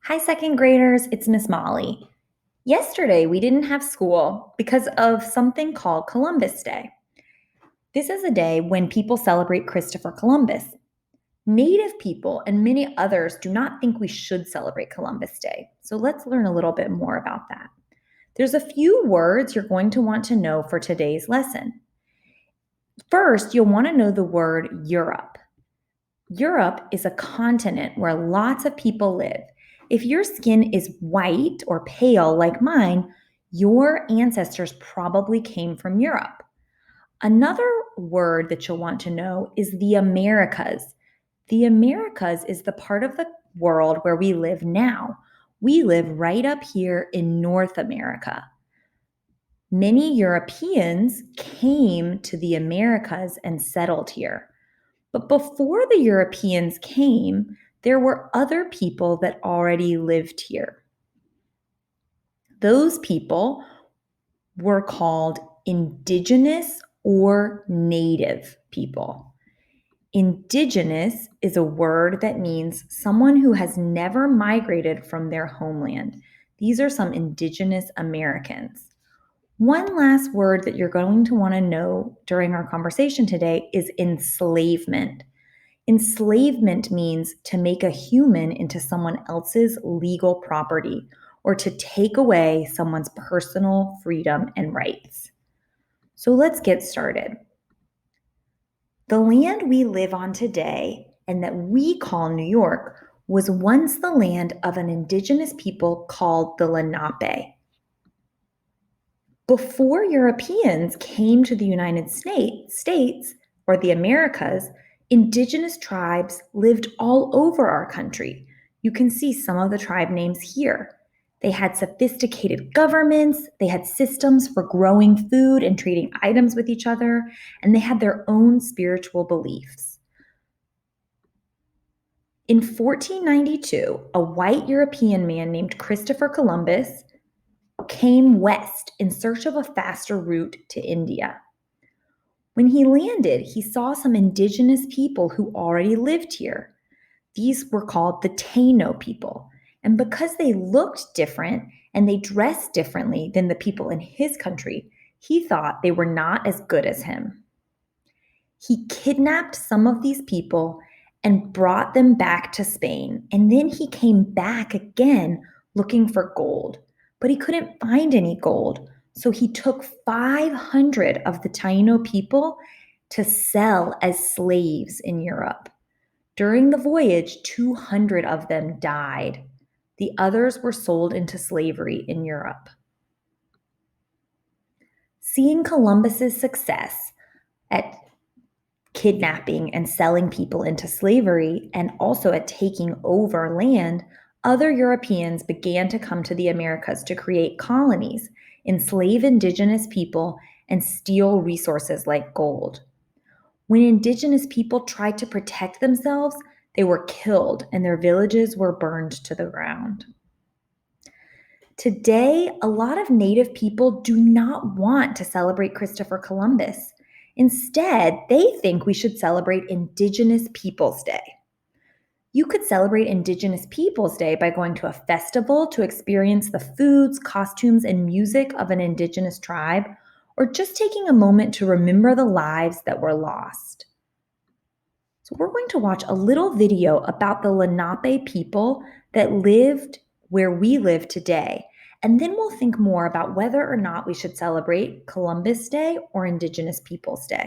Hi, second graders. It's Miss Molly. Yesterday, we didn't have school because of something called Columbus Day. This is a day when people celebrate Christopher Columbus. Native people and many others do not think we should celebrate Columbus Day. So let's learn a little bit more about that. There's a few words you're going to want to know for today's lesson. First, you'll want to know the word Europe. Europe is a continent where lots of people live. If your skin is white or pale like mine, your ancestors probably came from Europe. Another word that you'll want to know is the Americas. The Americas is the part of the world where we live now. We live right up here in North America. Many Europeans came to the Americas and settled here. But before the Europeans came, there were other people that already lived here. Those people were called indigenous or native people. Indigenous is a word that means someone who has never migrated from their homeland. These are some indigenous Americans. One last word that you're going to want to know during our conversation today is enslavement. Enslavement means to make a human into someone else's legal property or to take away someone's personal freedom and rights. So let's get started. The land we live on today and that we call New York was once the land of an indigenous people called the Lenape. Before Europeans came to the United States or the Americas, indigenous tribes lived all over our country. You can see some of the tribe names here. They had sophisticated governments, they had systems for growing food and trading items with each other, and they had their own spiritual beliefs. In 1492, a white European man named Christopher Columbus came west in search of a faster route to India. When he landed, he saw some indigenous people who already lived here. These were called the Taino people. And because they looked different and they dressed differently than the people in his country, he thought they were not as good as him. He kidnapped some of these people and brought them back to Spain. And then he came back again looking for gold, but he couldn't find any gold. So he took 500 of the Taino people to sell as slaves in Europe. During the voyage, 200 of them died. The others were sold into slavery in Europe. Seeing Columbus's success at kidnapping and selling people into slavery and also at taking over land, other Europeans began to come to the Americas to create colonies, enslave indigenous people, and steal resources like gold. When indigenous people tried to protect themselves, they were killed and their villages were burned to the ground. Today, a lot of Native people do not want to celebrate Christopher Columbus. Instead, they think we should celebrate Indigenous Peoples Day. You could celebrate Indigenous Peoples Day by going to a festival to experience the foods, costumes, and music of an Indigenous tribe, or just taking a moment to remember the lives that were lost. So we're going to watch a little video about the Lenape people that lived where we live today. And then we'll think more about whether or not we should celebrate Columbus Day or Indigenous Peoples Day.